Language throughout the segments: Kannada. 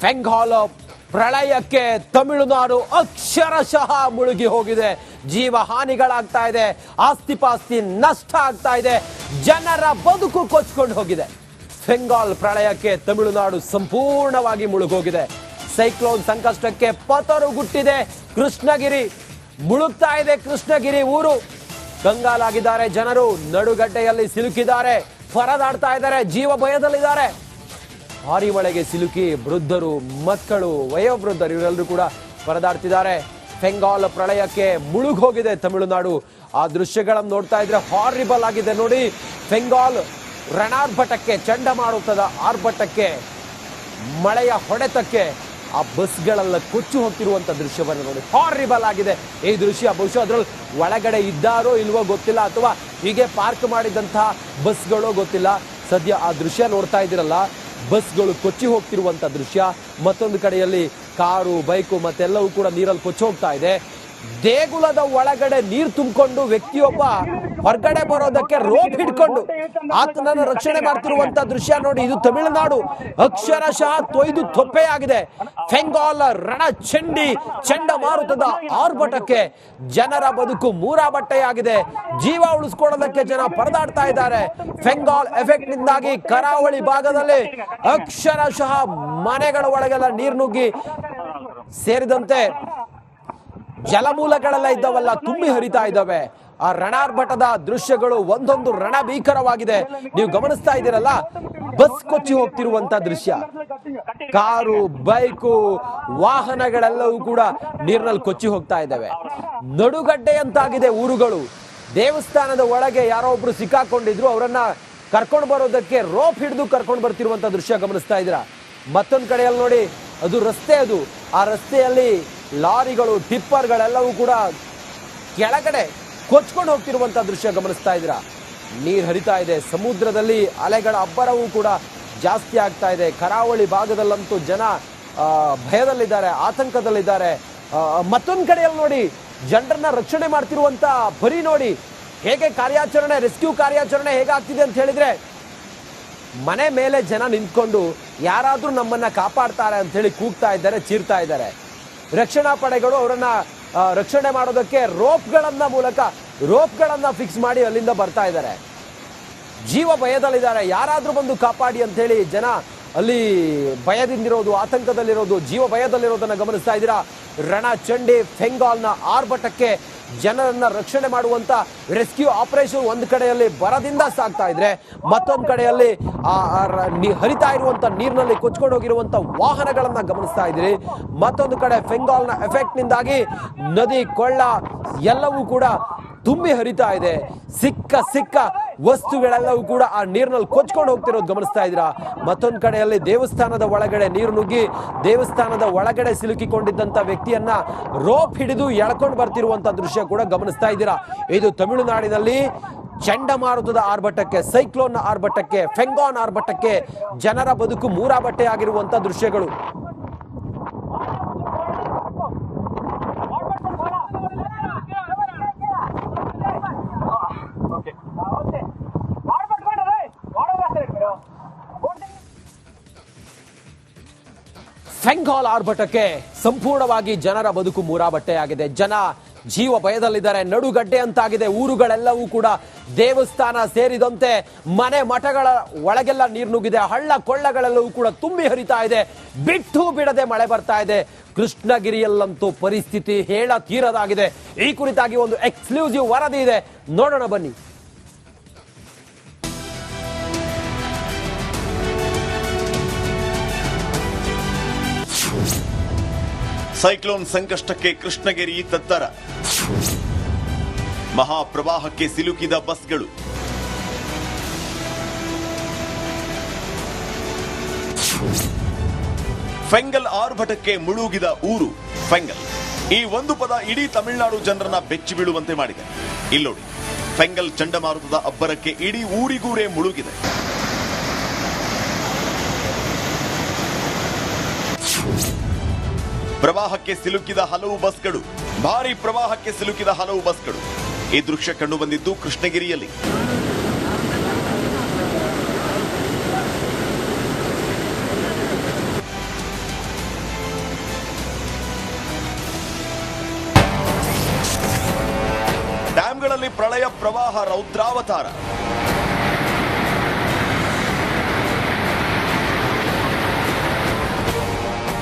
ಫೆಂಗಾಲ್ ಪ್ರಳಯಕ್ಕೆ ತಮಿಳುನಾಡು ಅಕ್ಷರಶಃ ಮುಳುಗಿ ಹೋಗಿದೆ. ಜೀವ ಹಾನಿಗಳಾಗ್ತಾ ಇದೆ, ಆಸ್ತಿಪಾಸ್ತಿ ನಷ್ಟ ಆಗ್ತಾ ಇದೆ, ಜನರ ಬದುಕು ಕೊಚ್ಕೊಂಡು ಹೋಗಿದೆ. ಫೆಂಗಾಲ್ ಪ್ರಳಯಕ್ಕೆ ತಮಿಳುನಾಡು ಸಂಪೂರ್ಣವಾಗಿ ಮುಳುಗೋಗಿದೆ. ಸೈಕ್ಲೋನ್ ಸಂಕಷ್ಟಕ್ಕೆ ಪತರುಗುಟ್ಟಿದೆ ಕೃಷ್ಣಗಿರಿ, ಮುಳುಗ್ತಾ ಇದೆ ಕೃಷ್ಣಗಿರಿ ಊರು. ಕಂಗಾಲಾಗಿದ್ದಾರೆ ಜನರು, ನಡುಗಡ್ಡೆಯಲ್ಲಿ ಸಿಲುಕಿದ್ದಾರೆ, ಪರದಾಡ್ತಾ ಇದ್ದಾರೆ, ಜೀವ ಭಯದಲ್ಲಿದ್ದಾರೆ. ಭಾರಿ ಮಳೆಗೆ ಸಿಲುಕಿ ವೃದ್ಧರು, ಮಕ್ಕಳು, ವಯೋವೃದ್ಧರು ಇವರೆಲ್ಲರೂ ಕೂಡ ಪರದಾಡ್ತಿದ್ದಾರೆ. ಫೆಂಗಾಲ್ ಪ್ರಳಯಕ್ಕೆ ಮುಳುಗೋಗಿದೆ ತಮಿಳುನಾಡು. ಆ ದೃಶ್ಯಗಳನ್ನು ನೋಡ್ತಾ ಇದ್ರೆ ಹಾರಿಬಲ್ ಆಗಿದೆ ನೋಡಿ. ಫೆಂಗಾಲ್ ರಣಾರ್ಭಟಕ್ಕೆ, ಚಂಡಮಾರುತದ ಆರ್ಭಟಕ್ಕೆ, ಮಳೆಯ ಹೊಡೆತಕ್ಕೆ ಆ ಬಸ್ಗಳೆಲ್ಲ ಕೊಚ್ಚಿ ಹೋಗ್ತಿರುವಂಥ ದೃಶ್ಯವನ್ನು ನೋಡಿ. ಹಾರಿಬಲ್ ಆಗಿದೆ ಈ ದೃಶ್ಯ. ಬಹುಶಃ ಅದರಲ್ಲಿ ಒಳಗಡೆ ಇದ್ದಾರೋ ಇಲ್ವೋ ಗೊತ್ತಿಲ್ಲ, ಅಥವಾ ಹೀಗೆ ಪಾರ್ಕ್ ಮಾಡಿದಂತಹ ಬಸ್ಗಳೋ ಗೊತ್ತಿಲ್ಲ. ಸದ್ಯ ಆ ದೃಶ್ಯ ನೋಡ್ತಾ ಇದ್ದೀರಲ್ಲ, ಬಸ್ಗಳು ಕೊಚ್ಚಿ ಹೋಗ್ತಿರುವಂಥ ದೃಶ್ಯ. ಮತ್ತೊಂದು ಕಡೆಯಲ್ಲಿ ಕಾರು, ಬೈಕು ಮತ್ತೆಲ್ಲವೂ ಕೂಡ ನೀರಲ್ಲಿ ಕೊಚ್ಚಿ ಹೋಗ್ತಾ ಇದೆ. ದೇಗುಲದ ಒಳಗಡೆ ನೀರು ತುಂಬಿಕೊಂಡು ವ್ಯಕ್ತಿಯೊಬ್ಬ ಹೊರಗಡೆ ಬರೋದಕ್ಕೆ ರೋಪ್ ಹಿಡ್ಕೊಂಡು ಆತನನ್ನು ರಕ್ಷಣೆ ಮಾಡ್ತಿರುವಂತ ದೃಶ್ಯ ನೋಡಿ. ಇದು ತಮಿಳುನಾಡು ಅಕ್ಷರಶಃ ತೊಯ್ದು ತೊಪ್ಪೆಯಾಗಿದೆ. ಫೆಂಗಾಲ್ ರಣಚಂಡಿ ಚಂಡಮಾರುತದ ಆರ್ಭಟಕ್ಕೆ ಜನರ ಬದುಕು ಮೂರಾಬಟ್ಟೆಯಾಗಿದೆ. ಜೀವ ಉಳಿಸ್ಕೊಳ್ಳೋದಕ್ಕೆ ಜನ ಪರದಾಡ್ತಾ ಇದ್ದಾರೆ. ಫೆಂಗಾಲ್ ಎಫೆಕ್ಟ್ ನಿಂದಾಗಿ ಕರಾವಳಿ ಭಾಗದಲ್ಲಿ ಅಕ್ಷರಶಃ ಮನೆಗಳ ಒಳಗೆಲ್ಲ ನೀರು ನುಗ್ಗಿ ಸೇರಿದಂತೆ ಜಲಮೂಲಗಳೆಲ್ಲ ಇದ್ದಾವಲ್ಲ ತುಂಬಿ ಹರಿತಾ ಇದ್ದಾವೆ. ಆ ರಣಾರ್ಭಟದ ದೃಶ್ಯಗಳು ಒಂದೊಂದು ರಣಭೀಕರವಾಗಿದೆ. ನೀವು ಗಮನಿಸ್ತಾ ಇದ್ದೀರಲ್ಲ, ಬಸ್ ಕೊಚ್ಚಿ ಹೋಗ್ತಿರುವಂತ ದೃಶ್ಯ, ಕಾರು, ಬೈಕು, ವಾಹನಗಳೆಲ್ಲವೂ ಕೂಡ ನೀರಿನಲ್ಲಿ ಕೊಚ್ಚಿ ಹೋಗ್ತಾ ಇದ್ದಾವೆ. ನಡುಗಡ್ಡೆಯಂತಾಗಿದೆ ಊರುಗಳು. ದೇವಸ್ಥಾನದ ಒಳಗೆ ಯಾರೋ ಒಬ್ರು ಸಿಕ್ಕಾಕೊಂಡಿದ್ರು, ಅವರನ್ನ ಕರ್ಕೊಂಡು ಬರೋದಕ್ಕೆ ರೋಪ್ ಹಿಡಿದು ಕರ್ಕೊಂಡು ಬರ್ತಿರುವಂತ ದೃಶ್ಯ ಗಮನಿಸ್ತಾ ಇದ್ದೀರಾ. ಮತ್ತೊಂದು ಕಡೆಯಲ್ಲಿ ನೋಡಿ, ಅದು ರಸ್ತೆ, ಆ ರಸ್ತೆಯಲ್ಲಿ ಲಾರಿಗಳು, ಟಿಪ್ಪರ್ಗಳೆಲ್ಲವೂ ಕೂಡ ಕೆಳಗಡೆ ಕೊಚ್ಕೊಂಡು ಹೋಗ್ತಿರುವಂತ ದೃಶ್ಯ ಗಮನಿಸ್ತಾ ಇದ್ದೀರಾ. ನೀರು ಹರಿತಾ ಇದೆ, ಸಮುದ್ರದಲ್ಲಿ ಅಲೆಗಳ ಅಬ್ಬರವೂ ಕೂಡ ಜಾಸ್ತಿ ಆಗ್ತಾ ಇದೆ. ಕರಾವಳಿ ಭಾಗದಲ್ಲಂತೂ ಜನ ಭಯದಲ್ಲಿದ್ದಾರೆ, ಆತಂಕದಲ್ಲಿದ್ದಾರೆ. ಮತ್ತೊಂದು ಕಡೆಯಲ್ಲಿ ನೋಡಿ, ಜನರನ್ನ ರಕ್ಷಣೆ ಮಾಡ್ತಿರುವಂತ ಪರಿ ನೋಡಿ, ಹೇಗೆ ಕಾರ್ಯಾಚರಣೆ, ರೆಸ್ಕ್ಯೂ ಕಾರ್ಯಾಚರಣೆ ಹೇಗಾಗ್ತಿದೆ ಅಂತ ಹೇಳಿದ್ರೆ, ಮನೆ ಮೇಲೆ ಜನ ನಿಂತ್ಕೊಂಡು ಯಾರಾದ್ರೂ ನಮ್ಮನ್ನ ಕಾಪಾಡ್ತಾರೆ ಅಂತ ಹೇಳಿ ಕೂಗ್ತಾ ಇದ್ದಾರೆ, ಚೀರ್ತಾ ಇದ್ದಾರೆ. ರಕ್ಷಣಾ ಪಡೆಗಳು ಅವರನ್ನ ರಕ್ಷಣೆ ಮಾಡೋದಕ್ಕೆ ರೋಪ್ಗಳನ್ನ ಫಿಕ್ಸ್ ಮಾಡಿ ಅಲ್ಲಿಂದ ಬರ್ತಾ ಇದ್ದಾರೆ. ಜೀವ ಭಯದಲ್ಲಿದ್ದಾರೆ, ಯಾರಾದ್ರೂ ಬಂದು ಕಾಪಾಡಿ ಅಂತ ಹೇಳಿ ಜನ ಅಲ್ಲಿ ಭಯದಿಂದಿರೋದು, ಆತಂಕದಲ್ಲಿರೋದು, ಜೀವ ಭಯದಲ್ಲಿರೋದನ್ನ ಗಮನಿಸ್ತಾ ಇದ್ದೀರಾ. ರಣಚಂಡಿ ಫೆಂಗಾಲ್ನ ಆರ್ಭಟಕ್ಕೆ ಜನರನ್ನ ರಕ್ಷಣೆ ಮಾಡುವಂತ ರೆಸ್ಕ್ಯೂ ಆಪರೇಷನ್ ಒಂದು ಕಡೆಯಲ್ಲಿ ಬರದಿಂದ ಸಾಗ್ತಾ ಇದ್ರೆ, ಮತ್ತೊಂದು ಕಡೆಯಲ್ಲಿ ಹರಿತಾ ಇರುವಂತ ನೀರಿನಲ್ಲಿ ಕೊಚ್ಕೊಂಡು ಹೋಗಿರುವಂತ ವಾಹನಗಳನ್ನ ಗಮನಿಸ್ತಾ ಇದ್ದೀರಿ. ಮತ್ತೊಂದು ಕಡೆ ಫೆಂಗಾಲ್ನ ಎಫೆಕ್ಟ್ ನಿಂದಾಗಿ ನದಿ, ಕೊಳ್ಳ ಎಲ್ಲವೂ ಕೂಡ ತುಂಬಿ ಹರಿತಾ ಇದೆ. ಸಿಕ್ಕ ವಸ್ತುಗಳೆಲ್ಲವೂ ಕೂಡ ಆ ನೀರಿನಲ್ಲಿ ಕೊಚ್ಕೊಂಡು ಹೋಗ್ತಿರೋದು ಗಮನಿಸ್ತಾ ಇದ್ದೀರಾ. ಮತ್ತೊಂದು ಕಡೆಯಲ್ಲಿ ದೇವಸ್ಥಾನದ ಒಳಗಡೆ ನೀರು ನುಗ್ಗಿ ದೇವಸ್ಥಾನದ ಒಳಗಡೆ ಸಿಲುಕಿಕೊಂಡಿದ್ದಂತ ವ್ಯಕ್ತಿಯನ್ನ ರೋಪ್ ಹಿಡಿದು ಎಳ್ಕೊಂಡು ಬರ್ತಿರುವಂತ ದೃಶ್ಯ ಕೂಡ ಗಮನಿಸ್ತಾ ಇದ್ದೀರಾ. ಇದು ತಮಿಳುನಾಡಿನಲ್ಲಿ ಚಂಡಮಾರುತದ ಆರ್ಭಟಕ್ಕೆ, ಸೈಕ್ಲೋನ್ ಆರ್ಭಟಕ್ಕೆ, ಫೆಂಗಾಲ್ ಆರ್ಭಟಕ್ಕೆ ಜನರ ಬದುಕು ಮೂರಾಬಟ್ಟೆ ಆಗಿರುವಂತ ದೃಶ್ಯಗಳು. ಫೆಂಗಾಲ್ ಆರ್ಭಟಕ್ಕೆ ಸಂಪೂರ್ಣವಾಗಿ ಜನರ ಬದುಕು ಮೂರಾಬಟ್ಟೆಯಾಗಿದೆ. ಜನ ಜೀವ ಭಯದಲ್ಲಿದ್ದಾರೆ, ನಡುಗಡ್ಡೆ ಅಂತಾಗಿದೆ ಊರುಗಳೆಲ್ಲವೂ ಕೂಡ. ದೇವಸ್ಥಾನ ಸೇರಿದಂತೆ ಮನೆ ಮಠಗಳ ಒಳಗೆಲ್ಲ ನೀರು ನುಗ್ಗಿದೆ. ಹಳ್ಳ ಕೊಳ್ಳಗಳೆಲ್ಲವೂ ಕೂಡ ತುಂಬಿ ಹರಿತಾ ಇದೆ. ಬಿಟ್ಟು ಬಿಡದೆ ಮಳೆ ಬರ್ತಾ ಇದೆ. ಕೃಷ್ಣಗಿರಿಯಲ್ಲಂತೂ ಪರಿಸ್ಥಿತಿ ಹೇಳ ತೀರದಾಗಿದೆ. ಈ ಕುರಿತಾಗಿ ಒಂದು ಎಕ್ಸ್ಕ್ಲೂಸಿವ್ ವರದಿ ಇದೆ, ನೋಡೋಣ ಬನ್ನಿ. ಸೈಕ್ಲೋನ್ ಸಂಕಷ್ಟಕ್ಕೆ ಕೃಷ್ಣಗಿರಿ ತತ್ತರ. ಮಹಾಪ್ರವಾಹಕ್ಕೆ ಸಿಲುಕಿದ ಬಸ್ಗಳು. ಫೆಂಗಲ್ ಆರ್ಭಟಕ್ಕೆ ಮುಳುಗಿದ ಊರು ಫೆಂಗಲ್. ಈ ಒಂದು ಪದ ಇಡೀ ತಮಿಳುನಾಡು ಜನರನ್ನ ಬೆಚ್ಚಿ ಬೀಳುವಂತೆ ಮಾಡಿದೆ. ಇಲ್ಲೋಡಿ, ಫೆಂಗಲ್ ಚಂಡಮಾರುತದ ಅಬ್ಬರಕ್ಕೆ ಇಡೀ ಊರಿಗೂರೇ ಮುಳುಗಿದೆ. ಪ್ರವಾಹಕ್ಕೆ ಸಿಲುಕಿದ ಹಲವು ಬಸ್ಗಳು. ಭಾರಿ ಪ್ರವಾಹಕ್ಕೆ ಸಿಲುಕಿದ ಹಲವು ಬಸ್ಗಳು. ಈ ದೃಶ್ಯ ಕಂಡು ಬಂದಿದ್ದು ಕೃಷ್ಣಗಿರಿಯಲ್ಲಿ. ಕೃಷ್ಣದಲ್ಲಿ ಪ್ರಳಯ ಪ್ರವಾಹ ರೌದ್ರಾವತಾರ.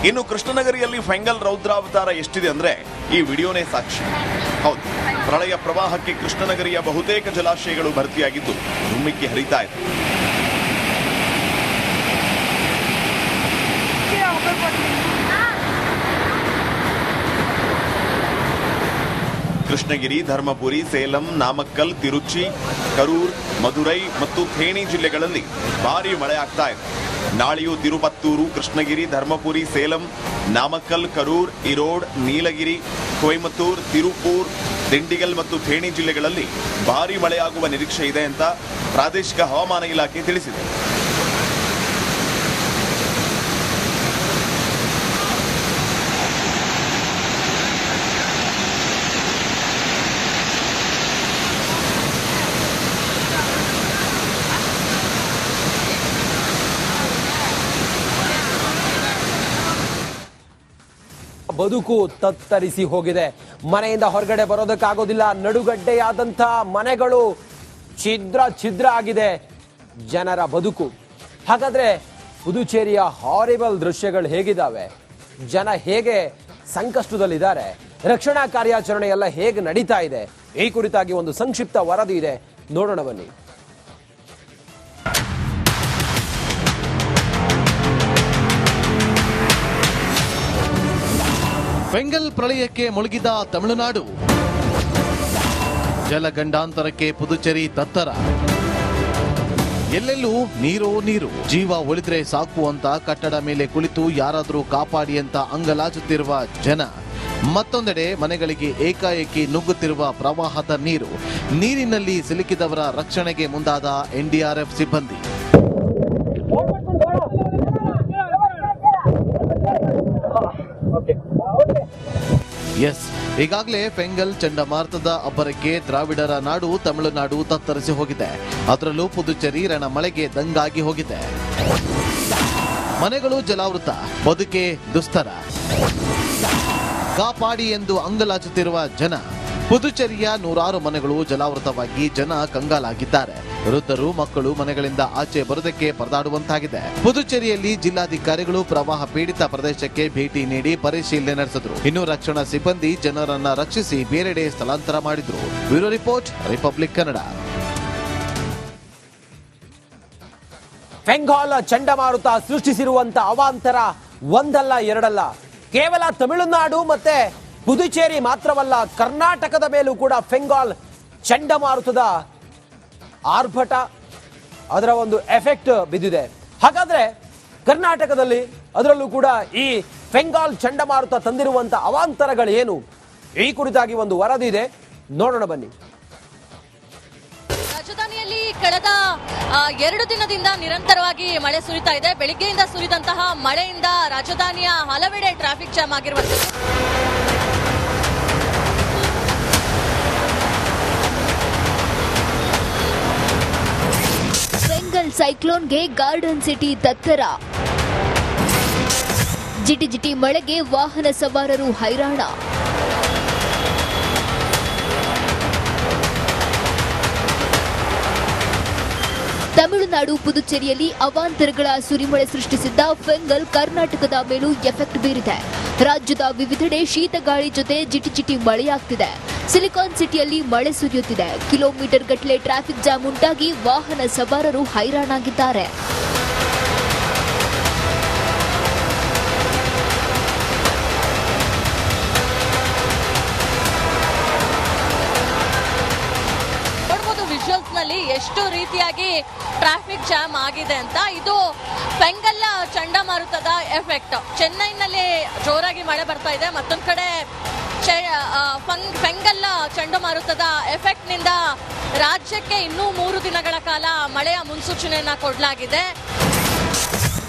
ಇನ್ನು ಕೃಷ್ಣನಗರಿಯಲ್ಲಿ ಫೆಂಗಲ್ ರೌದ್ರಾವತಾರ ಎಷ್ಟಿದೆ ಅಂದ್ರೆ ಈ ವಿಡಿಯೋನೇ ಸಾಕ್ಷಿ. ಹೌದು, ಪ್ರಳಯ ಪ್ರವಾಹಕ್ಕೆ ಕೃಷ್ಣನಗರಿಯ ಬಹುತೇಕ ಜಲಾಶಯಗಳು ಭರ್ತಿಯಾಗಿದ್ದು ಧುಮ್ಮಿಕ್ಕಿ ಹರಿತಾ ಇದೆ. ಕೃಷ್ಣಗಿರಿ, ಧರ್ಮಪುರಿ, ಸೇಲಂ, ನಾಮಕ್ಕಲ್, ತಿರುಚಿ, ಕರೂರ್, ಮಧುರೈ ಮತ್ತು ಥೇಣಿ ಜಿಲ್ಲೆಗಳಲ್ಲಿ ಭಾರೀ ಮಳೆ ಆಗ್ತಾ ಇದೆ. ನಾಳೆಯೂ ತಿರುಪತ್ತೂರು, ಕೃಷ್ಣಗಿರಿ, ಧರ್ಮಪುರಿ, ಸೇಲಂ, ನಾಮಕ್ಕಲ್, ಕರೂರ್, ಇರೋಡ್, ನೀಲಗಿರಿ, ಕೊಯಮತ್ತೂರ್, ತಿರುಪೂರ್, ದಿಂಡಿಗಲ್ ಮತ್ತು ಥೇಣಿ ಜಿಲ್ಲೆಗಳಲ್ಲಿ ಭಾರೀ ಮಳೆಯಾಗುವ ನಿರೀಕ್ಷೆ ಇದೆ ಅಂತ ಪ್ರಾದೇಶಿಕ ಹವಾಮಾನ ಇಲಾಖೆ ತಿಳಿಸಿದೆ. ಬದುಕು ತತ್ತರಿಸಿ ಹೋಗಿದೆ. ಮನೆಯಿಂದ ಹೊರಗಡೆ ಬರೋದಕ್ಕಾಗೋದಿಲ್ಲ. ನಡುಗಡ್ಡೆಯಾದಂಥ ಮನೆಗಳು ಛಿದ್ರ ಆಗಿದೆ ಜನರ ಬದುಕು. ಹಾಗಾದ್ರೆ ಪುದುಚೇರಿಯ ಹಾರಿಬಲ್ ದೃಶ್ಯಗಳು ಹೇಗಿದ್ದಾವೆ? ಜನ ಹೇಗೆ ಸಂಕಷ್ಟದಲ್ಲಿದ್ದಾರೆ? ರಕ್ಷಣಾ ಕಾರ್ಯಾಚರಣೆ ಎಲ್ಲ ಹೇಗೆ ನಡೀತಾ ಇದೆ? ಈ ಕುರಿತಾಗಿ ಒಂದು ಸಂಕ್ಷಿಪ್ತ ವರದಿ ಇದೆ, ನೋಡೋಣ ಬನ್ನಿ. ಫೆಂಗಲ್ ಪ್ರಳಯಕ್ಕೆ ಮುಳುಗಿದ ತಮಿಳುನಾಡು, ಜಲಗಂಡಾಂತರಕ್ಕೆ ಪುದುಚೇರಿ ತತ್ತರ. ಎಲ್ಲೆಲ್ಲೂ ನೀರು. ಜೀವ ಉಳಿದ್ರೆ ಸಾಕು ಅಂತ ಕಟ್ಟಡ ಮೇಲೆ ಕುಳಿತು ಯಾರಾದರೂ ಕಾಪಾಡಿ ಅಂತ ಅಂಗಲಾಚುತ್ತಿರುವ ಜನ. ಮತ್ತೊಂದೆಡೆ ಮನೆಗಳಿಗೆ ಏಕಾಏಕಿ ನುಗ್ಗುತ್ತಿರುವ ಪ್ರವಾಹದ ನೀರು. ನೀರಿನಲ್ಲಿ ಸಿಲುಕಿದವರ ರಕ್ಷಣೆಗೆ ಮುಂದಾದ ಎನ್ಡಿಆರ್ಎಫ್ ಸಿಬ್ಬಂದಿ. ಎಸ್, ಈಗಾಗಲೇ ಫೆಂಗಲ್ ಚಂಡಮಾರುತದ ಅಬ್ಬರಕ್ಕೆ ದ್ರಾವಿಡರ ನಾಡು ತಮಿಳುನಾಡು ತತ್ತರಿಸಿ ಹೋಗಿದೆ. ಅದರಲ್ಲೂ ಪುದುಚೇರಿ ರಣಮಳೆಗೆ ದಂಗಾಗಿ ಹೋಗಿದೆ. ಮನೆಗಳು ಜಲಾವೃತ, ಬದುಕೆ ದುಸ್ತರ. ಕಾಪಾಡಿ ಎಂದು ಅಂಗಲಾಚುತ್ತಿರುವ ಜನ. ಪುದುಚೇರಿಯ ನೂರಾರು ಮನೆಗಳು ಜಲಾವೃತವಾಗಿ ಜನ ಕಂಗಾಲಾಗಿದ್ದಾರೆ. ವೃದ್ಧರು, ಮಕ್ಕಳು ಮನೆಗಳಿಂದ ಆಚೆ ಬರೋದಕ್ಕೆ ಪರದಾಡುವಂತಾಗಿದೆ. ಪುದುಚೇರಿಯಲ್ಲಿ ಜಿಲ್ಲಾಧಿಕಾರಿಗಳು ಪ್ರವಾಹ ಪೀಡಿತ ಪ್ರದೇಶಕ್ಕೆ ಭೇಟಿ ನೀಡಿ ಪರಿಶೀಲನೆ ನಡೆಸಿದ್ರು. ಇನ್ನು ರಕ್ಷಣಾ ಸಿಬ್ಬಂದಿ ಜನರನ್ನ ರಕ್ಷಿಸಿ ಬೇರೆಡೆ ಸ್ಥಳಾಂತರ ಮಾಡಿದ್ರು. Bureau report, republic Kannada. Fengal ಚಂಡಮಾರುತ ಸೃಷ್ಟಿಸಿರುವಂತ ಅವಾಂತರ ಒಂದಲ್ಲ ಎರಡಲ್ಲ. ಕೇವಲ ತಮಿಳುನಾಡು ಮತ್ತೆ ಪುದುಚೇರಿ ಮಾತ್ರವಲ್ಲ, ಕರ್ನಾಟಕದ ಮೇಲೂ ಕೂಡ ಫೆಂಗಾಲ್ ಚಂಡಮಾರುತದ ಆರ್ಭಟ, ಅದರ ಒಂದು ಎಫೆಕ್ಟ್ ಬಿದ್ದಿದೆ. ಹಾಗಾದ್ರೆ ಕರ್ನಾಟಕದಲ್ಲಿ ಅದರಲ್ಲೂ ಕೂಡ ಈ ಫೆಂಗಾಲ್ ಚಂಡಮಾರುತ ತಂದಿರುವಂತ ಅವಾಂತರಗಳು ಏನು? ಈ ಕುರಿತಾಗಿ ಒಂದು ವರದಿ ಇದೆ, ನೋಡೋಣ ಬನ್ನಿ. ರಾಜಧಾನಿಯಲ್ಲಿ ಕಳೆದ 2 ದಿನದಿಂದ ನಿರಂತರವಾಗಿ ಮಳೆ ಸುರಿತಾ ಇದೆ. ಬೆಳಿಗ್ಗೆಯಿಂದ ಸುರಿದಂತಹ ಮಳೆಯಿಂದ ರಾಜಧಾನಿಯ ಹಲವೆಡೆ ಟ್ರಾಫಿಕ್ ಜಾಮ್ ಆಗಿರುವಂತದ್ದು. ಫೆಂಗಲ್ ಸೈಕ್ಲೋನ್ಗೆ ಗಾರ್ಡನ್ ಸಿಟಿ ತತ್ತರ. ಜಿಟಿ ಮಳೆಗೆ ವಾಹನ ಸವಾರರು ಹೈರಾಣ. ತಮಿಳುನಾಡು, ಪುದುಚೇರಿಯಲ್ಲಿ ಅವಾಂತರಗಳ ಸುರಿಮಳೆ ಸೃಷ್ಟಿಸಿದ್ದ ಫೆಂಗಲ್ ಕರ್ನಾಟಕದ ಮೇಲೂ ಎಫೆಕ್ಟ್ ಬೀರಿದೆ. ರಾಜ್ಯದ ವಿವಿಧೆಡೆ ಶೀತಗಾಳಿ ಜೊತೆ ಜಿಟಿ ಮಳೆಯಾಗ್ತಿದೆ. ಸಿಲಿಕಾನ್ ಸಿಟಿಯಲ್ಲಿ ಮಳೆ ಸುರಿಯುತ್ತಿದೆ. ಕಿಲೋಮೀಟರ್ ಗಟ್ಟಲೆ ಟ್ರಾಫಿಕ್ ಜಾಮ್ ಉಂಟಾಗಿ ವಾಹನ ಸವಾರರು ಹೈರಾಣಾಗಿದ್ದಾರೆ. ಎಷ್ಟು ರೀತಿಯಾಗಿ ಟ್ರಾಫಿಕ್ ಜಾಮ್ ಆಗಿದೆ ಅಂತ. ಇದು ಫೆಂಗಲ್ ಚಂಡಮಾರುತದ ಎಫೆಕ್ಟ್. ಚೆನ್ನೈನಲ್ಲಿ ಜೋರಾಗಿ ಮಳೆ ಬರ್ತಾ ಇದೆ. ಮತ್ತೊಂದು ಕಡೆ ಫೆಂಗಲ್ ಚಂಡಮಾರುತದ ಎಫೆಕ್ಟ್ ನಿಂದ ರಾಜ್ಯಕ್ಕೆ ಇನ್ನೂ 3 ದಿನಗಳ ಕಾಲ ಮಳೆಯ ಮುನ್ಸೂಚನೆಯನ್ನ ಕೊಡಲಾಗಿದೆ.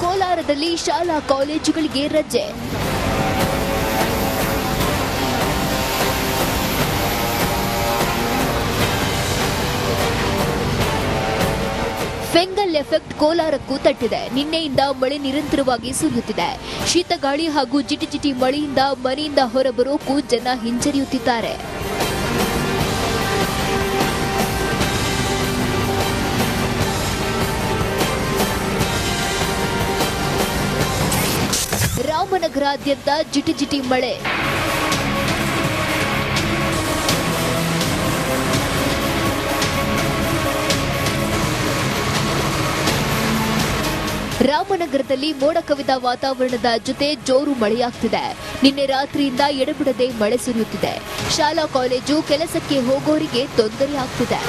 ಕೋಲಾರದಲ್ಲಿ ಶಾಲಾ ಕಾಲೇಜುಗಳಿಗೆ ರಜೆ. ಫೆಂಗಲ್ ಎಫೆಕ್ಟ್ ಕೋಲಾರಕ್ಕೂ ತಟ್ಟಿದೆ. ನಿನ್ನೆಯಿಂದ ಮಳೆ ನಿರಂತರವಾಗಿ ಸುರಿಯುತ್ತಿದೆ. ಶೀತಗಾಳಿ ಹಾಗೂ ಜಿಟಿ ಮಳೆಯಿಂದ ಮನೆಯಿಂದ ಹೊರಬರೋಕ್ಕೂ ಜನ ಹಿಂಜರಿಯುತ್ತಿದ್ದಾರೆ. ರಾಮನಗರಾದ್ಯಂತ ಜಿಟಿಜಿಟಿ ಮಳೆ. ರಾಮನಗರದಲ್ಲಿ ಮೋಡ ಕವಿದ ವಾತಾವರಣದ ಜೊತೆ ಜೋರು ಮಳೆಯಾಗ್ತಿದೆ. ನಿನ್ನೆ ರಾತ್ರಿಯಿಂದ ಎಡೆಬಿಡದೆ ಮಳೆ ಸುರಿಯುತ್ತಿದೆ. ಶಾಲಾ ಕಾಲೇಜು ಕೆಲಸಕ್ಕೆ ಹೋಗೋರಿಗೆ ತೊಂದರೆ ಆಗ್ತಿದೆ.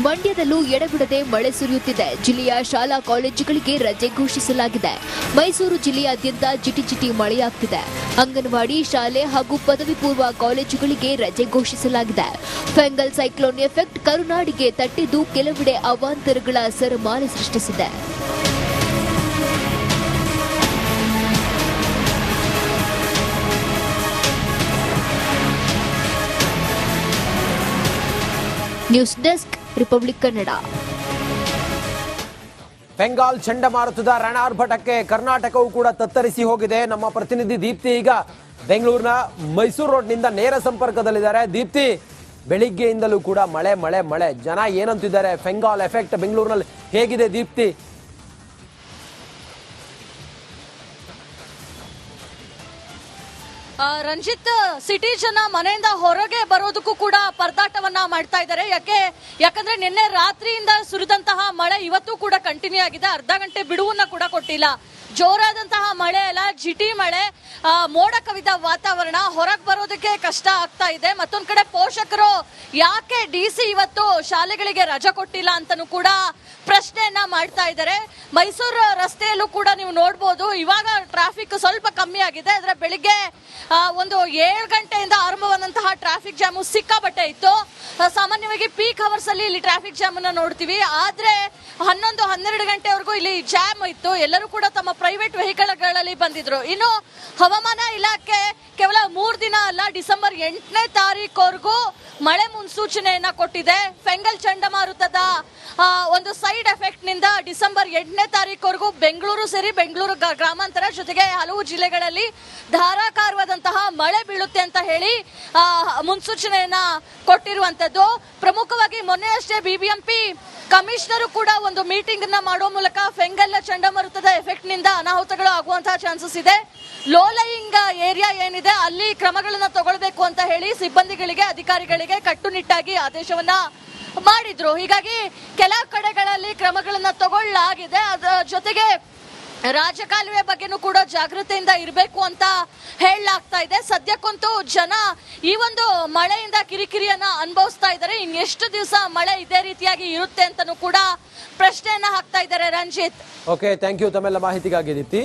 ಮಂಡ್ಯದಲ್ಲೂ ಎಡೆಬಿಡದೆ ಮಳೆ ಸುರಿಯುತ್ತಿದೆ. ಜಿಲ್ಲೆಯ ಶಾಲಾ ಕಾಲೇಜುಗಳಿಗೆ ರಜೆ ಘೋಷಿಸಲಾಗಿದೆ. ಮೈಸೂರು ಜಿಲ್ಲೆಯಾದ್ಯಂತ ಜಿಟಿಜಿಟಿ ಮಳೆಯಾಗ್ತಿದೆ. ಅಂಗನವಾಡಿ ಶಾಲೆ ಹಾಗೂ ಪದವಿ ಪೂರ್ವ ಕಾಲೇಜುಗಳಿಗೆ ರಜೆ ಘೋಷಿಸಲಾಗಿದೆ. ಫೆಂಗಲ್ ಸೈಕ್ಲೋನ್ ಎಫೆಕ್ಟ್ ಕರುನಾಡಿಗೆ ತಟ್ಟಿದ್ದು ಕೆಲವೆಡೆ ಅವಾಂತರಗಳ ಸರಮಾಲೆ ಸೃಷ್ಟಿಸಿದೆ. News desk, republic Kannada. Bengal ಚಂಡಮಾರುತದ ರಣಾರ್ಭಟಕ್ಕೆ ಕರ್ನಾಟಕವು ಕೂಡ ತತ್ತರಿಸಿ ಹೋಗಿದೆ. ನಮ್ಮ ಪ್ರತಿನಿಧಿ ದೀಪ್ತಿ ಈಗ ಬೆಂಗಳೂರಿನ ಮೈಸೂರು ರೋಡ್ನಿಂದ ನೇರ ಸಂಪರ್ಕದಲ್ಲಿದ್ದಾರೆ. ದೀಪ್ತಿ, ಬೆಳಿಗ್ಗೆಯಿಂದಲೂ ಕೂಡ ಮಳೆ ಮಳೆ ಮಳೆ, ಜನ ಏನಂತಿದ್ದಾರೆ? ಬೆಂಗಾಲ್ ಎಫೆಕ್ಟ್ ಬೆಂಗಳೂರಿನಲ್ಲಿ ಹೇಗಿದೆ ದೀಪ್ತಿ? ರಂಜಿತ್, ಸಿಟಿ ಜನ ಮನೆಯಿಂದ ಹೊರಗೆ ಬರೋದಕ್ಕೂ ಕೂಡ ಪರದಾಟವನ್ನ ಮಾಡ್ತಾ ಇದ್ದಾರೆ. ಯಾಕಂದ್ರೆ ನಿನ್ನೆ ರಾತ್ರಿಯಿಂದ ಸುರಿದಂತಹ ಮಳೆ ಇವತ್ತು ಕೂಡ ಕಂಟಿನ್ಯೂ ಆಗಿದೆ. ಅರ್ಧ ಗಂಟೆ ಬಿಡುವನ್ನ ಕೂಡ ಕೊಟ್ಟಿಲ್ಲ. ಜೋರಾದಂತಹ ಮಳೆ ಅಲ್ಲ, ಜಿಟಿ ಮಳೆ, ಮೋಡ ಕವಿದ ವಾತಾವರಣ, ಹೊರಗೆ ಬರೋದಕ್ಕೆ ಕಷ್ಟ ಆಗ್ತಾ ಇದೆ. ಮತ್ತೊಂದ್ ಕಡೆ ಪೋಷಕರು ಯಾಕೆ ಡಿಸಿ ಇವತ್ತು ಶಾಲೆಗಳಿಗೆ ರಜೆ ಕೊಟ್ಟಿಲ್ಲ ಅಂತಾನೂ ಕೂಡ ಪ್ರಶ್ನೆಯನ್ನ ಮಾಡ್ತಾ ಇದ್ದಾರೆ. ಮೈಸೂರು ರಸ್ತೆಯಲ್ಲೂ ಕೂಡ ನೀವು ನೋಡಬಹುದು, ಇವಾಗ ಟ್ರಾಫಿಕ್ ಸ್ವಲ್ಪ ಕಮ್ಮಿ ಆಗಿದೆ. ಆದ್ರೆ ಬೆಳಿಗ್ಗೆ ಒಂದು 7 ಗಂಟೆಯಿಂದ ಆರಂಭವಾದಂತಹ ಟ್ರಾಫಿಕ್ ಜಾಮು ಸಿಕ್ಕಾಬಟ್ಟೆ ಇತ್ತು. ಸಾಮಾನ್ಯವಾಗಿ ಪೀಕ್ ಅವರ್ಸ್ ಅಲ್ಲಿ ಇಲ್ಲಿ ಟ್ರಾಫಿಕ್ ಜಾಮ್ ಅನ್ನ ನೋಡ್ತೀವಿ. ಆದ್ರೆ 11-12 ಗಂಟೆವರೆಗೂ ಇಲ್ಲಿ ಜಾಮ್ ಇತ್ತು. ಎಲ್ಲರೂ ಕೂಡ ತಮ್ಮ ಪ್ರೈವೇಟ್ ವೆಹಿಕಲ್ಗಳಲ್ಲಿ ಬಂದಿದ್ರು. ಇನ್ನು ಹವಾಮಾನ ಇಲಾಖೆ ಕೇವಲ 3 ದಿನ ಅಲ್ಲ, ಡಿಸೆಂಬರ್ 8ನೇ ತಾರೀಕುವರೆಗೂ ಮಳೆ ಮುನ್ಸೂಚನೆಯನ್ನ ಕೊಟ್ಟಿದೆ. ಫೆಂಗಲ್ ಚಂಡಮಾರುತದ ಒಂದು ಸೈಡ್ ಎಫೆಕ್ಟ್ ನಿಂದ ಡಿಸೆಂಬರ್ 8ನೇ ತಾರೀಕುವರೆಗೂ ಬೆಂಗಳೂರು ಸೇರಿ ಬೆಂಗಳೂರು ಗ್ರಾಮಾಂತರ ಜೊತೆಗೆ ಹಲವು ಜಿಲ್ಲೆಗಳಲ್ಲಿ ಧಾರಾಕಾರವಾದಂತಹ ಮಳೆ ಬೀಳುತ್ತೆ ಅಂತ ಹೇಳಿ ಮುನ್ಸೂಚನೆಯನ್ನ ಕೊಟ್ಟಿರುವಂತದ್ದು. ಪ್ರಮುಖವಾಗಿ ಮೊನ್ನೆ ಅಷ್ಟೇ ಬಿಬಿಎಂಪಿ ಕಮಿಷನರ್ ಕೂಡ ಒಂದು ಮೀಟಿಂಗ್ ಅನ್ನ ಮಾಡುವ ಮೂಲಕ ಫೆಂಗಲ್ ಚಂಡಮಾರುತದ ಎಫೆಕ್ಟ್ ನಿಂದ ಅನಾಹುತಗಳು ಆಗುವಂತಹ ಚಾನ್ಸಸ್ ಇದೆ, ಲೋ ಲೈಯಿಂಗ್ ಏರಿಯಾ ಏನಿದೆ ಅಲ್ಲಿ ಕ್ರಮಗಳನ್ನ ತಗೊಳ್ಬೇಕು ಅಂತ ಹೇಳಿ ಸಿಬ್ಬಂದಿಗಳಿಗೆ, ಅಧಿಕಾರಿಗಳಿಗೆ ಕಟ್ಟುನಿಟ್ಟಾಗಿ ಆದೇಶವನ್ನ ಮಾಡಿದ್ರು. ಹೀಗಾಗಿ ಕೆಲ ಕಡೆಗಳಲ್ಲಿ ಕ್ರಮಗಳನ್ನ ತಗೊಳ್ಳಲಾಗಿದೆ. ಅದರ ಜೊತೆಗೆ ರಾಜಕಾಲುವೆ ಬಗ್ಗೆನೂ ಕೂಡ ಜಾಗೃತೆಯಿಂದ ಇರಬೇಕು ಅಂತ ಹೇಳಲಾಗ್ತಾ ಇದೆ. ಸದ್ಯಕ್ಕಂತೂ ಜನ ಈ ಒಂದು ಮಳೆಯಿಂದ ಕಿರಿಕಿರಿಯನ್ನ ಅನುಭವಿಸ್ತಾ ಇದ್ದಾರೆ. ಇನ್ನೆಷ್ಟು ದಿವಸ ಮಳೆ ಇದೇ ರೀತಿಯಾಗಿ ಇರುತ್ತೆ ಅಂತಾನೂ ಕೂಡ ಪ್ರಶ್ನೆಯನ್ನ ಹಾಕ್ತಾ ಇದ್ದಾರೆ. ರಂಜಿತ್, ಓಕೆ, ಥ್ಯಾಂಕ್ ಯು ತಮ್ಮೆಲ್ಲ ಮಾಹಿತಿಗಾಗಿ ದೀಪ್ತಿ.